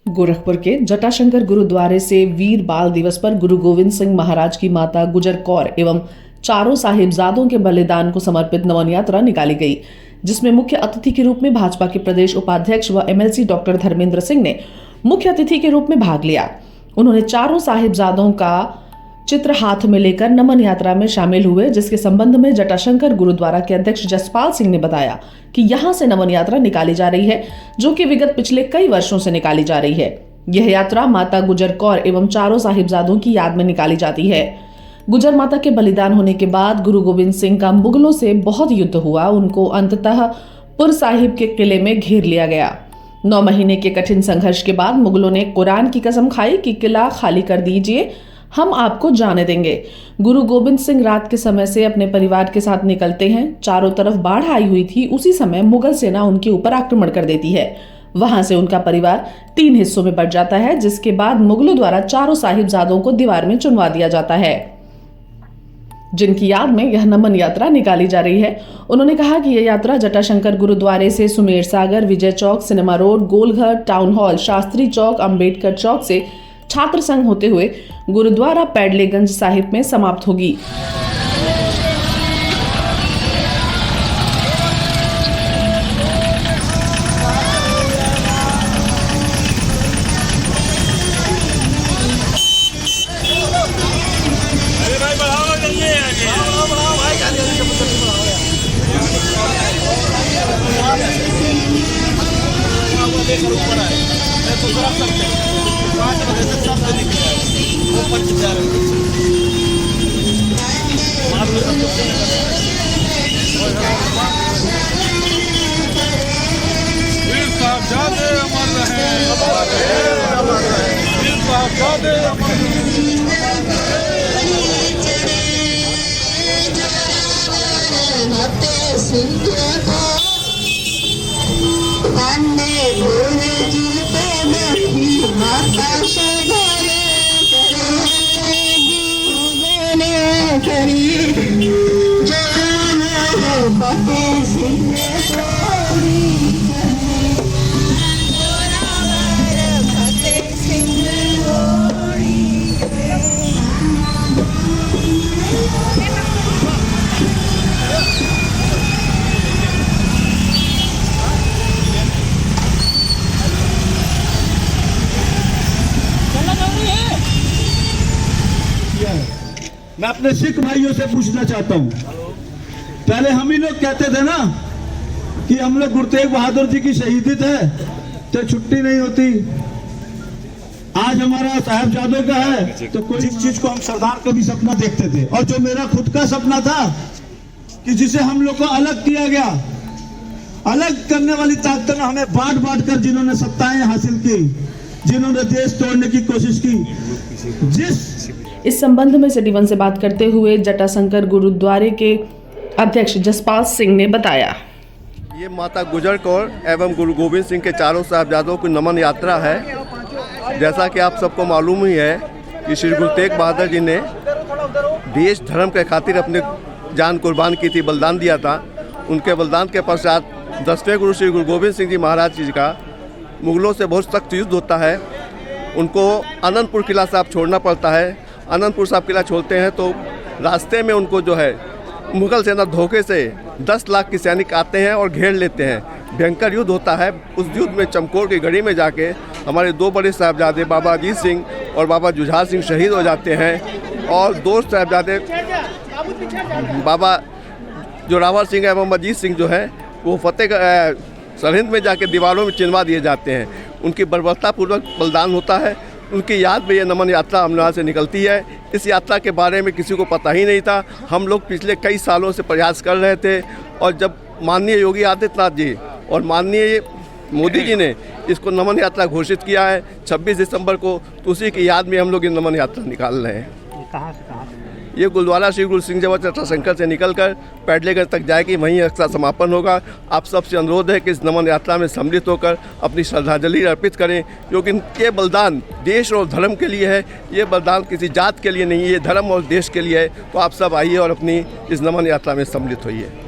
गोरखपुर के जटाशंकर गुरुद्वारे से वीर बाल दिवस पर गुरु गोविंद सिंह महाराज की माता गुजर कौर एवं चारों साहिबजादों के बलिदान को समर्पित नमन यात्रा निकाली गई, जिसमें मुख्य अतिथि के रूप में भाजपा के प्रदेश उपाध्यक्ष व एमएलसी डॉक्टर धर्मेंद्र सिंह ने मुख्य अतिथि के रूप में भाग लिया। उन्होंने चारों साहिबजादों का चित्र हाथ में लेकर नमन यात्रा में शामिल हुए, जिसके संबंध में जटाशंकर गुरुद्वारा के अध्यक्ष जसपाल सिंह ने बताया कि यहां से नमन यात्रा निकाली जा रही है, जो कि विगत पिछले कई वर्षों से निकाली जा रही है। यह यात्रा माता गुजर कौर एवं चारों साहिबजादों की याद में निकाली जाती है। गुजर माता के बलिदान होने के बाद गुरु गोविंद सिंह का मुगलों से बहुत युद्ध हुआ। उनको अंततः पुर साहिब के किले में घेर लिया गया। 9 महीने के कठिन संघर्ष के बाद मुगलों ने कुरान की कसम खाई कि किला खाली कर दीजिए, हम आपको जाने देंगे। गुरु गोविंद सिंह रात के समय से अपने परिवार के साथ निकलते हैं। चारों तरफ बाढ़ आई हुई थी। उसी समय मुगल सेना उनके ऊपर आक्रमण कर देती है। वहां से उनका परिवार 3 हिस्सों में बंट जाता है, जिसके बाद मुगलों द्वारा चारों साहिबजादों को दीवार में चुनवा दिया जाता है, जिनकी याद में यह नमन यात्रा निकाली जा रही है। उन्होंने कहा कि यह यात्रा जटाशंकर गुरुद्वारे से Sumer Sagar, Vijay Chowk, cinema road, Golghar, town hall, Shastri Chowk, Ambedkar Chowk से छात्र संघ होते हुए गुरुद्वारा पैडलेगंज साहिब में समाप्त होगी। मैं अपने सिख भाइयों से पूछना चाहता हूं, पहले हम ही लोग कहते थे ना कि हम लोग गुरु तेग बहादुर जी की शहीदी थे तो छुट्टी नहीं होती। आज हमारा साहिबजादों का है तो कोई इस चीज को हम सरदार का भी सपना देखते थे, और जो मेरा खुद का सपना था कि जिसे हम लोग को अलग किया गया, अलग करने वाली ताकतों ने हमें बांट बांट कर जिन्होंने सत्ताएं हासिल की, जिन्होंने देश तोड़ने की कोशिश की। इस संबंध में सिटी वन से बात करते हुए जटाशंकर गुरुद्वारे के अध्यक्ष जसपाल सिंह ने बताया, ये माता गुजर कौर एवं गुरु गोविंद सिंह के चारों साहिबजादों की नमन यात्रा है। जैसा कि आप सबको मालूम ही है कि श्री गुरु तेग बहादुर जी ने देश धर्म के खातिर अपने जान कुर्बान की थी, बलिदान दिया था। उनके बलिदान के पश्चात 10वें गुरु श्री गुरु गोविंद सिंह जी महाराज जी का मुगलों से बहुत सख्त युद्ध होता है। उनको आनंदपुर किला साहब छोड़ना पड़ता है। आनंदपुर साहब किला छोड़ते हैं तो रास्ते में उनको जो है मुगल सेना धोखे से 10 लाख के सैनिक आते हैं और घेर लेते हैं। भयंकर युद्ध होता है। उस युद्ध में चमकौर की गढ़ी में जाके हमारे 2 बड़े साहबजादे बाबा अजीत सिंह और बाबा जुझार सिंह शहीद हो जाते हैं, और 2 साहबजादे बाबा जोरावर सिंह एवं अजीत सिंह जो है वो फतेह सरहिंद में जाके दीवारों में चिनवा दिए जाते हैं। उनकी बर्बरतापूर्वक बलिदान होता है। उनकी याद में ये नमन यात्रा अमरनाथ से निकलती है। इस यात्रा के बारे में किसी को पता ही नहीं था। हम लोग पिछले कई सालों से प्रयास कर रहे थे, और जब माननीय योगी आदित्यनाथ जी और माननीय मोदी जी ने इसको नमन यात्रा घोषित किया है 26 दिसंबर को, तो उसी की याद में हम लोग ये नमन यात्रा निकाल रहे हैं। कहाँ से ये गुरुद्वारा श्री गुरु सिंह जवा जटाशंकर से निकलकर पैडलेगंज तक जाएगी, वहीं इसका समापन होगा। आप सबसे अनुरोध है कि इस नमन यात्रा में सम्मिलित होकर अपनी श्रद्धांजलि अर्पित करें, क्योंकि ये बलिदान देश और धर्म के लिए है। ये बलिदान किसी जात के लिए नहीं है, ये धर्म और देश के लिए है। तो आप सब आइए और अपनी इस नमन यात्रा में सम्मिलित होइए।